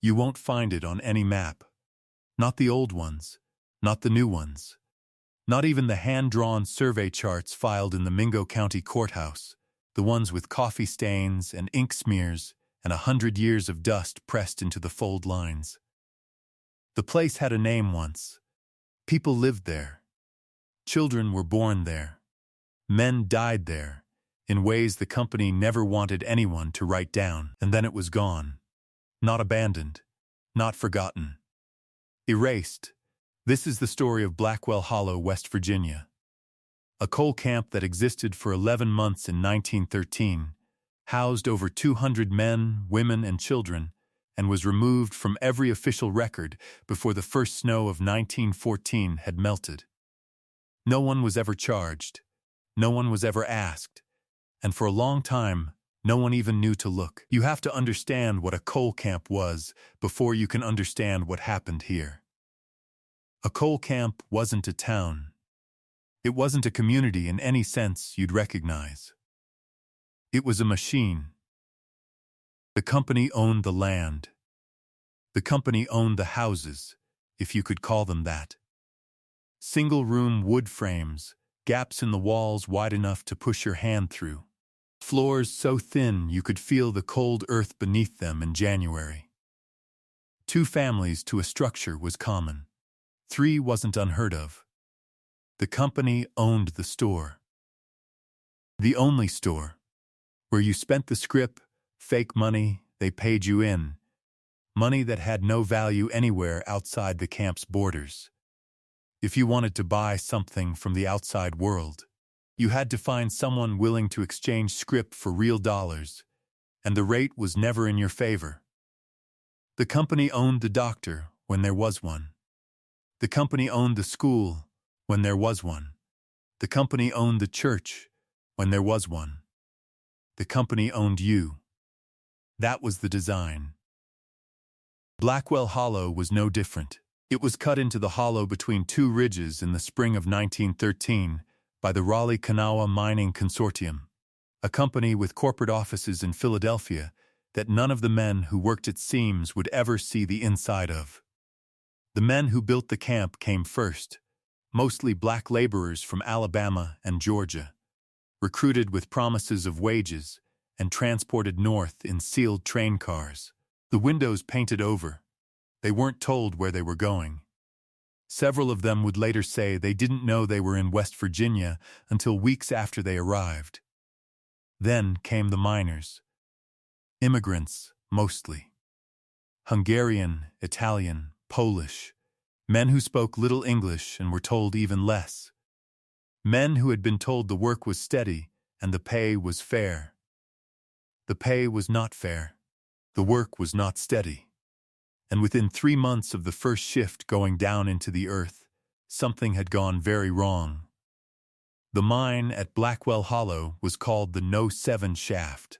You won't find it on any map. Not the old ones, not the new ones. Not even the hand-drawn survey charts filed in the Mingo County Courthouse, the ones with coffee stains and ink smears and 100 years of dust pressed into the fold lines. The place had a name once. People lived there. Children were born there. Men died there, in ways the company never wanted anyone to write down, and then it was gone. Not abandoned, not forgotten. Erased. This is the story of Blackwell Hollow, West Virginia. A coal camp that existed for 11 months in 1913, housed over 200 men, women, and children, and was removed from every official record before the first snow of 1914 had melted. No one was ever charged. No one was ever asked. And for a long time, no one even knew to look. You have to understand what a coal camp was before you can understand what happened here. A coal camp wasn't a town. It wasn't a community in any sense you'd recognize. It was a machine. The company owned the land. The company owned the houses, if you could call them that. Single-room wood frames, gaps in the walls wide enough to push your hand through. Floors so thin you could feel the cold earth beneath them in January. 2 families to a structure was common. 3 wasn't unheard of. The company owned the store. The only store. Where you spent the scrip, fake money, they paid you in. Money that had no value anywhere outside the camp's borders. If you wanted to buy something from the outside world, you had to find someone willing to exchange scrip for real dollars, and the rate was never in your favor. The company owned the doctor when there was one. The company owned the school when there was one. The company owned the church when there was one. The company owned you. That was the design. Blackwell Hollow was no different. It was cut into the hollow between 2 ridges in the spring of 1913 by the Raleigh-Kanawha Mining Consortium, a company with corporate offices in Philadelphia that none of the men who worked its seams would ever see the inside of. The men who built the camp came first, mostly black laborers from Alabama and Georgia, recruited with promises of wages and transported north in sealed train cars, the windows painted over. They weren't told where they were going. Several of them would later say they didn't know they were in West Virginia until weeks after they arrived. Then came the miners. Immigrants, mostly. Hungarian, Italian, Polish. Men who spoke little English and were told even less. Men who had been told the work was steady and the pay was fair. The pay was not fair. The work was not steady. And within 3 months of the first shift going down into the earth, something had gone very wrong. The mine at Blackwell Hollow was called the No. 7 shaft.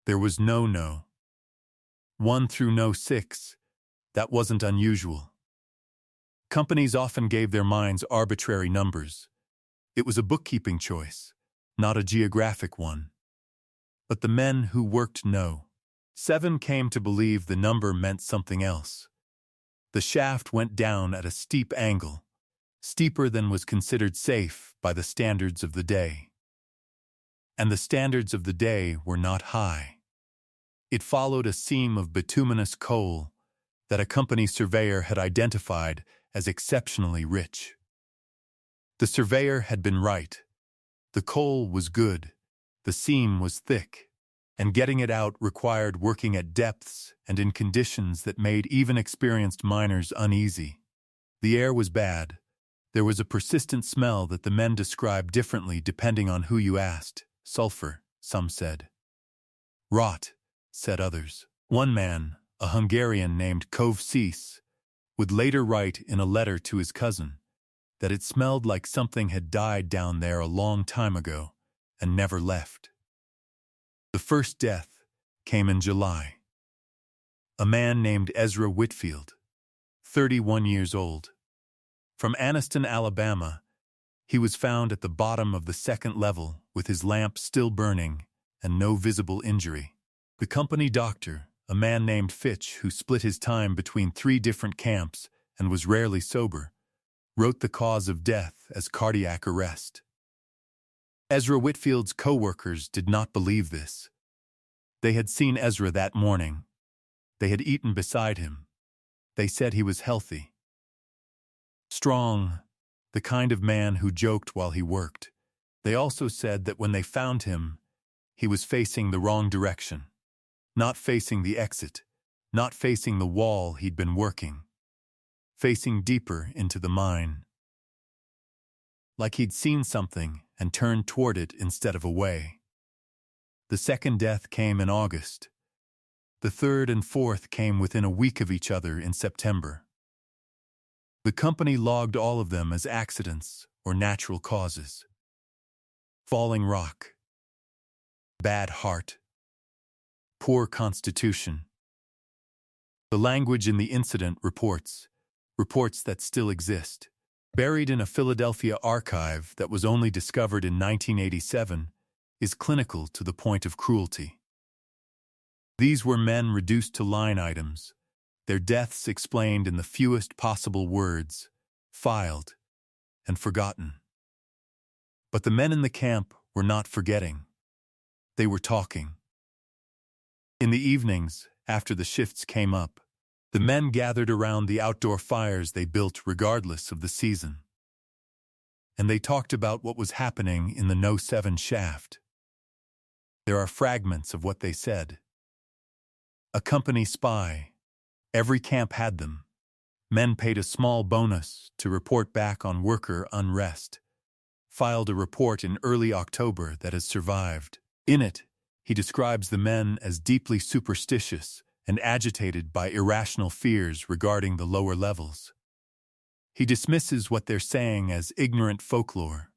There was no. 1 through No. 6. That wasn't unusual. Companies often gave their mines arbitrary numbers. It was a bookkeeping choice, not a geographic one. But the men who worked No. 7 came to believe the number meant something else. The shaft went down at a steep angle, steeper than was considered safe by the standards of the day. And the standards of the day were not high. It followed a seam of bituminous coal that a company surveyor had identified as exceptionally rich. The surveyor had been right. The coal was good, the seam was thick, and getting it out required working at depths and in conditions that made even experienced miners uneasy. The air was bad. There was a persistent smell that the men described differently depending on who you asked. Sulfur, some said. Rot, said others. One man, a Hungarian named Kovsis, would later write in a letter to his cousin that it smelled like something had died down there a long time ago and never left. The first death came in July. A man named Ezra Whitfield, 31 years old. From Anniston, Alabama, he was found at the bottom of the 2nd level with his lamp still burning and no visible injury. The company doctor, a man named Fitch, who split his time between 3 different camps and was rarely sober, wrote the cause of death as cardiac arrest. Ezra Whitfield's co-workers did not believe this. They had seen Ezra that morning. They had eaten beside him. They said he was healthy. Strong, the kind of man who joked while he worked. They also said that when they found him, he was facing the wrong direction. Not facing the exit, not facing the wall he'd been working. Facing deeper into the mine. Like he'd seen something and turned toward it instead of away. The second death came in August. The third and fourth came within a week of each other in September. The company logged all of them as accidents or natural causes. Falling rock. Bad heart. Poor constitution. The language in the incident reports that still exist, buried in a Philadelphia archive that was only discovered in 1987, is clinical to the point of cruelty. These were men reduced to line items, their deaths explained in the fewest possible words, filed and forgotten. But the men in the camp were not forgetting. They were talking. In the evenings, after the shifts came up, the men gathered around the outdoor fires they built regardless of the season. And they talked about what was happening in the No. 7 shaft. There are fragments of what they said. A company spy. Every camp had them. Men paid a small bonus to report back on worker unrest. Filed a report in early October that has survived. In it, he describes the men as deeply superstitious and agitated by irrational fears regarding the lower levels. He dismisses what they're saying as ignorant folklore.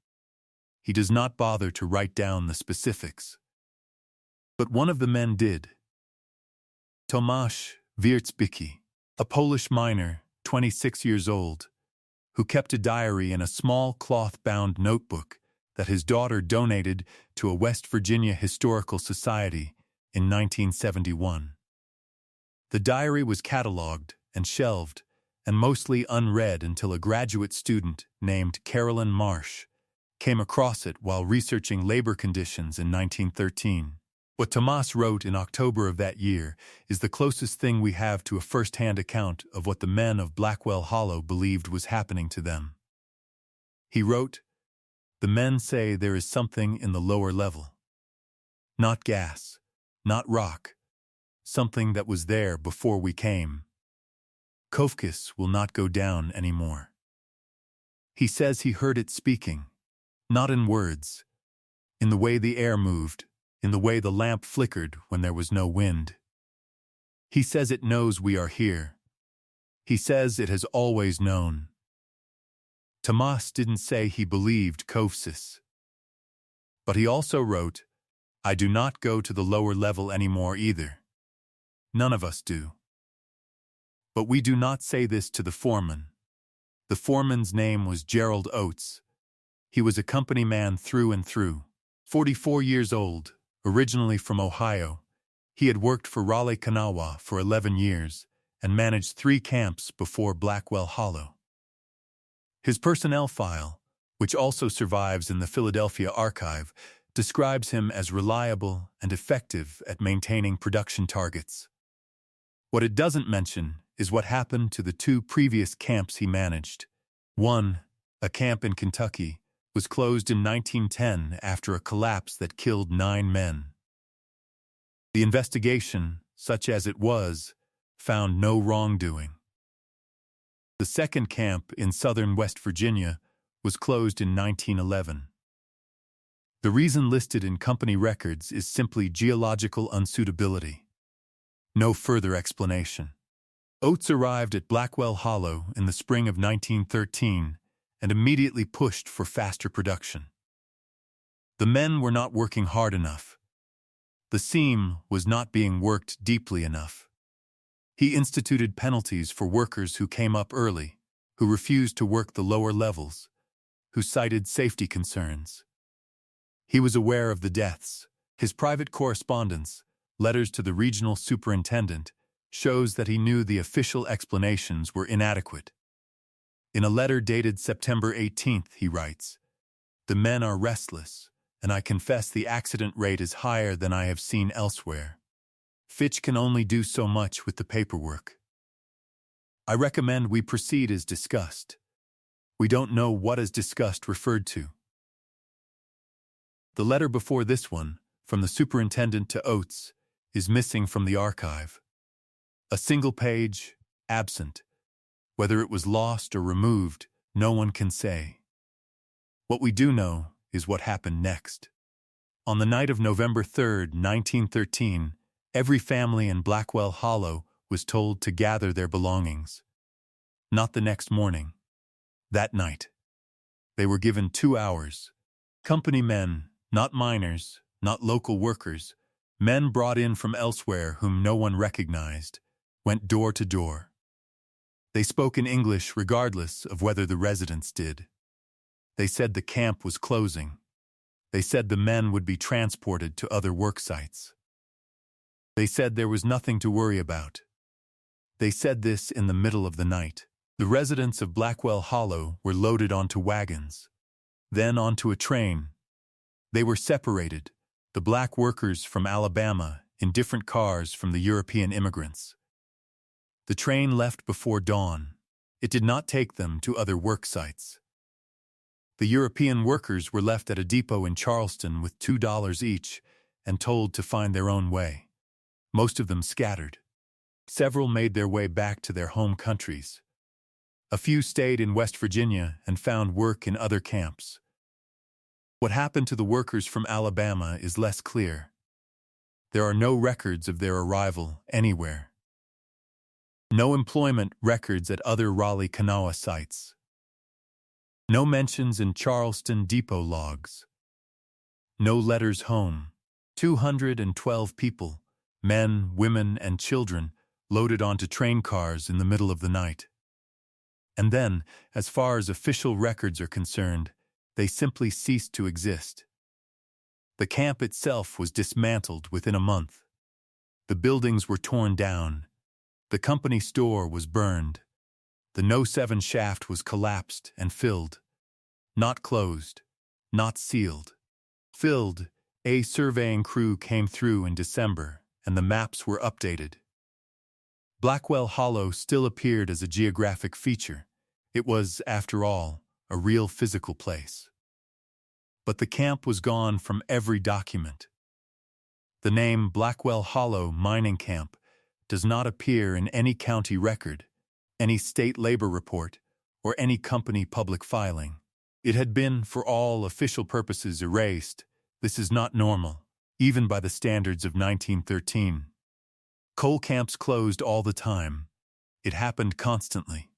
He does not bother to write down the specifics. But one of the men did. Tomasz Wierzbicki, a Polish miner, 26 years old, who kept a diary in a small cloth-bound notebook that his daughter donated to a West Virginia Historical Society in 1971. The diary was catalogued and shelved, and mostly unread until a graduate student named Carolyn Marsh came across it while researching labor conditions in 1913. What Tomas wrote in October of that year is the closest thing we have to a first-hand account of what the men of Blackwell Hollow believed was happening to them. He wrote, "The men say there is something in the lower level. Not gas, not rock, something that was there before we came. Kofkis will not go down anymore." He says he heard it speaking, not in words, in the way the air moved, in the way the lamp flickered when there was no wind. He says it knows we are here. He says it has always known. Tomas didn't say he believed Kofsis. But he also wrote, "I do not go to the lower level anymore either. None of us do." But we do not say this to the foreman. The foreman's name was Gerald Oates. He was a company man through and through. 44 years old, originally from Ohio, he had worked for Raleigh Kanawha for 11 years and managed 3 camps before Blackwell Hollow. His personnel file, which also survives in the Philadelphia archive, describes him as reliable and effective at maintaining production targets. What it doesn't mention is what happened to the 2 previous camps he managed. One, a camp in Kentucky, was closed in 1910 after a collapse that killed 9 men. The investigation, such as it was, found no wrongdoing. The second camp in southern West Virginia was closed in 1911. The reason listed in company records is simply geological unsuitability. No further explanation. Oates arrived at Blackwell Hollow in the spring of 1913 and immediately pushed for faster production. The men were not working hard enough. The seam was not being worked deeply enough. He instituted penalties for workers who came up early, who refused to work the lower levels, who cited safety concerns. He was aware of the deaths. His private correspondence, letters to the regional superintendent, shows that he knew the official explanations were inadequate. In a letter dated September 18th, he writes, "The men are restless, and I confess the accident rate is higher than I have seen elsewhere. Fitch can only do so much with the paperwork. I recommend we proceed as discussed. We don't know what as discussed referred to." The letter before this one, from the superintendent to Oates, is missing from the archive. A single page, absent. Whether it was lost or removed, no one can say. What we do know is what happened next. On the night of November 3rd, 1913, every family in Blackwell Hollow was told to gather their belongings. Not the next morning. That night. They were given 2 hours. Company men, not miners, not local workers, men brought in from elsewhere whom no one recognized, went door to door. They spoke in English regardless of whether the residents did. They said the camp was closing. They said the men would be transported to other work sites. They said there was nothing to worry about. They said this in the middle of the night. The residents of Blackwell Hollow were loaded onto wagons, then onto a train. They were separated, the black workers from Alabama in different cars from the European immigrants. The train left before dawn. It did not take them to other work sites. The European workers were left at a depot in Charleston with $2 each and told to find their own way. Most of them scattered. Several made their way back to their home countries. A few stayed in West Virginia and found work in other camps. What happened to the workers from Alabama is less clear. There are no records of their arrival anywhere. No employment records at other Raleigh-Kanawha sites. No mentions in Charleston depot logs. No letters home. 212 people, men, women, and children, loaded onto train cars in the middle of the night. And then, as far as official records are concerned, they simply ceased to exist. The camp itself was dismantled within a month. The buildings were torn down. The company store was burned. The No. 7 shaft was collapsed and filled. Not closed, not sealed. Filled, a surveying crew came through in December, and the maps were updated. Blackwell Hollow still appeared as a geographic feature. It was, after all, a real physical place. But the camp was gone from every document. The name Blackwell Hollow Mining Camp does not appear in any county record, any state labor report, or any company public filing. It had been, for all official purposes, erased. This is not normal, even by the standards of 1913. Coal camps closed all the time. It happened constantly.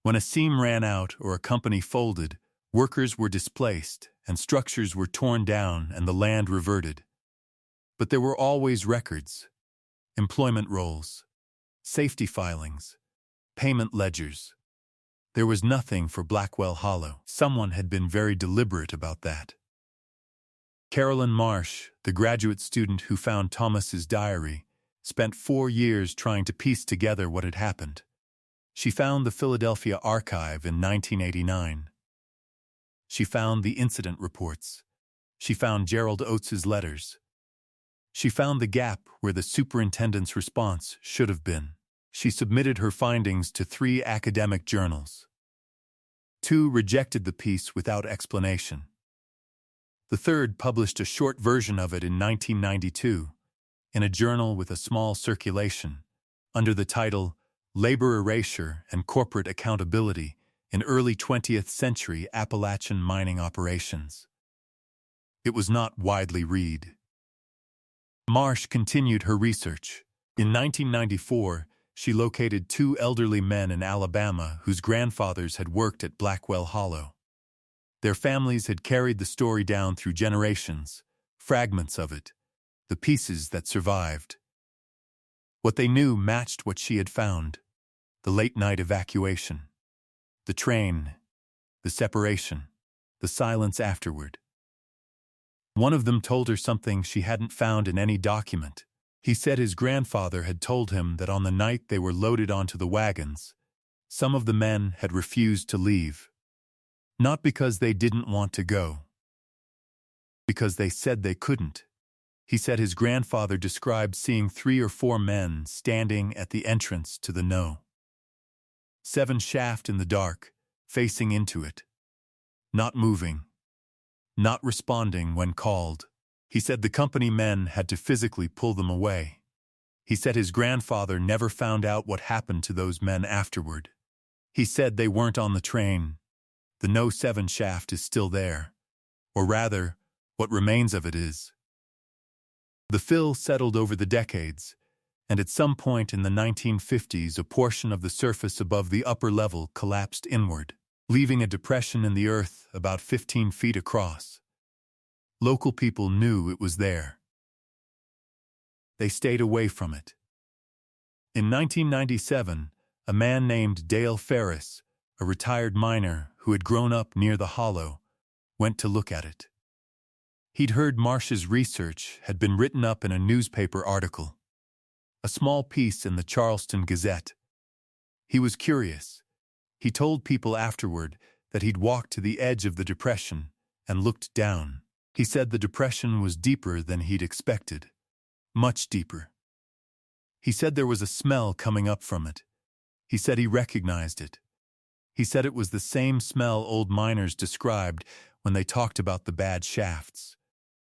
When a seam ran out or a company folded, workers were displaced and structures were torn down and the land reverted. But there were always records, employment rolls, safety filings, payment ledgers. There was nothing for Blackwell Hollow. Someone had been very deliberate about that. Carolyn Marsh, the graduate student who found Thomas's diary, spent 4 years trying to piece together what had happened. She found the Philadelphia Archive in 1989. She found the incident reports. She found Gerald Oates's letters. She found the gap where the superintendent's response should have been. She submitted her findings to 3 academic journals. 2 rejected the piece without explanation. The third published a short version of it in 1992 in a journal with a small circulation under the title Labor Erasure and Corporate Accountability in Early 20th Century Appalachian Mining Operations. It was not widely read. Marsh continued her research. In 1994, she located 2 elderly men in Alabama whose grandfathers had worked at Blackwell Hollow. Their families had carried the story down through generations, fragments of it, the pieces that survived. What they knew matched what she had found: the late-night evacuation, the train, the separation, the silence afterward. One of them told her something she hadn't found in any document. He said his grandfather had told him that on the night they were loaded onto the wagons, some of the men had refused to leave. Not because they didn't want to go, because they said they couldn't. He said his grandfather described seeing 3 or 4 men standing at the entrance to the No. 7 shaft in the dark, facing into it. Not moving. Not responding when called. He said the company men had to physically pull them away. He said his grandfather never found out what happened to those men afterward. He said they weren't on the train. The No. 7 shaft is still there. Or rather, what remains of it is. The fill settled over the decades, and at some point in the 1950s a portion of the surface above the upper level collapsed inward, leaving a depression in the earth about 15 feet across. Local people knew it was there. They stayed away from it. In 1997, a man named Dale Ferris, a retired miner who had grown up near the hollow, went to look at it. He'd heard Marsh's research had been written up in a newspaper article, a small piece in the Charleston Gazette. He was curious. He told people afterward that he'd walked to the edge of the depression and looked down. He said the depression was deeper than he'd expected, much deeper. He said there was a smell coming up from it. He said he recognized it. He said it was the same smell old miners described when they talked about the bad shafts.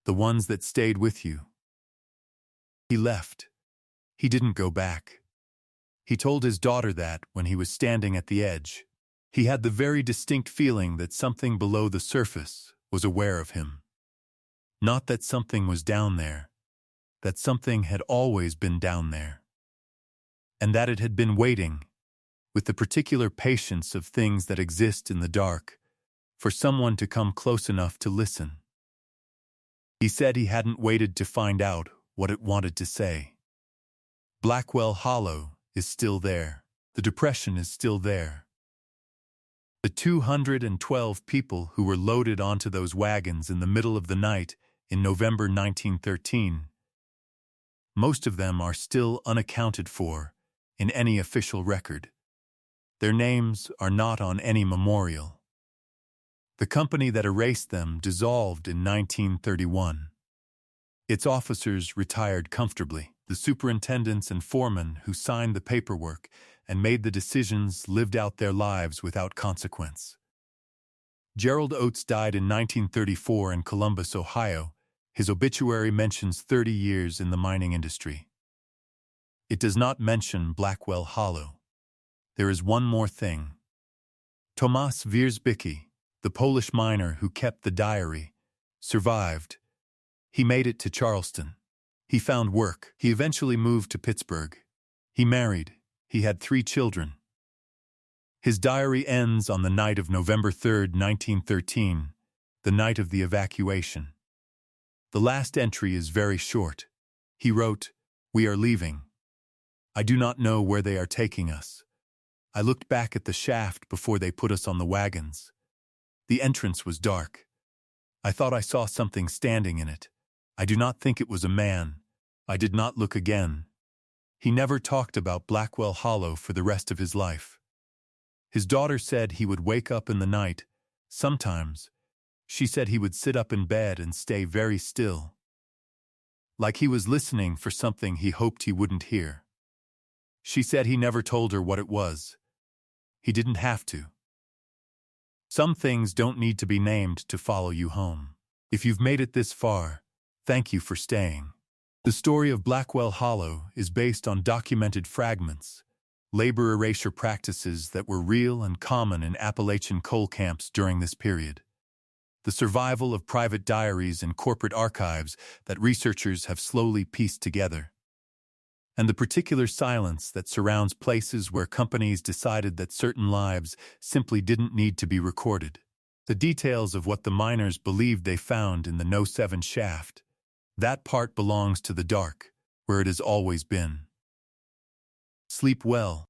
The ones that stayed with you. He left. He didn't go back. He told his daughter that when he was standing at the edge. He had the very distinct feeling that something below the surface was aware of him. Not that something was down there, that something had always been down there. And that it had been waiting, with the particular patience of things that exist in the dark, for someone to come close enough to listen. He said he hadn't waited to find out what it wanted to say. Blackwell Hollow is still there. The depression is still there. The 212 people who were loaded onto those wagons in the middle of the night in November 1913, most of them are still unaccounted for in any official record. Their names are not on any memorial. The company that erased them dissolved in 1931. Its officers retired comfortably. The superintendents and foremen who signed the paperwork and made the decisions lived out their lives without consequence. Gerald Oates died in 1934 in Columbus, Ohio. His obituary mentions 30 years in the mining industry. It does not mention Blackwell Hollow. There is one more thing. Tomasz Wierzbicki, the Polish miner who kept the diary, survived. He made it to Charleston. He found work. He eventually moved to Pittsburgh. He married. He had 3 children. His diary ends on the night of November 3, 1913, the night of the evacuation. The last entry is very short. He wrote, "We are leaving. I do not know where they are taking us. I looked back at the shaft before they put us on the wagons. The entrance was dark. I thought I saw something standing in it. I do not think it was a man. I did not look again." He never talked about Blackwell Hollow for the rest of his life. His daughter said he would wake up in the night. Sometimes, she said he would sit up in bed and stay very still, like he was listening for something he hoped he wouldn't hear. She said he never told her what it was. He didn't have to. Some things don't need to be named to follow you home. If you've made it this far, thank you for staying. The story of Blackwell Hollow is based on documented fragments, labor erasure practices that were real and common in Appalachian coal camps during this period. The survival of private diaries and corporate archives that researchers have slowly pieced together. And the particular silence that surrounds places where companies decided that certain lives simply didn't need to be recorded. The details of what the miners believed they found in the No. 7 shaft, that part belongs to the dark, where it has always been. Sleep well.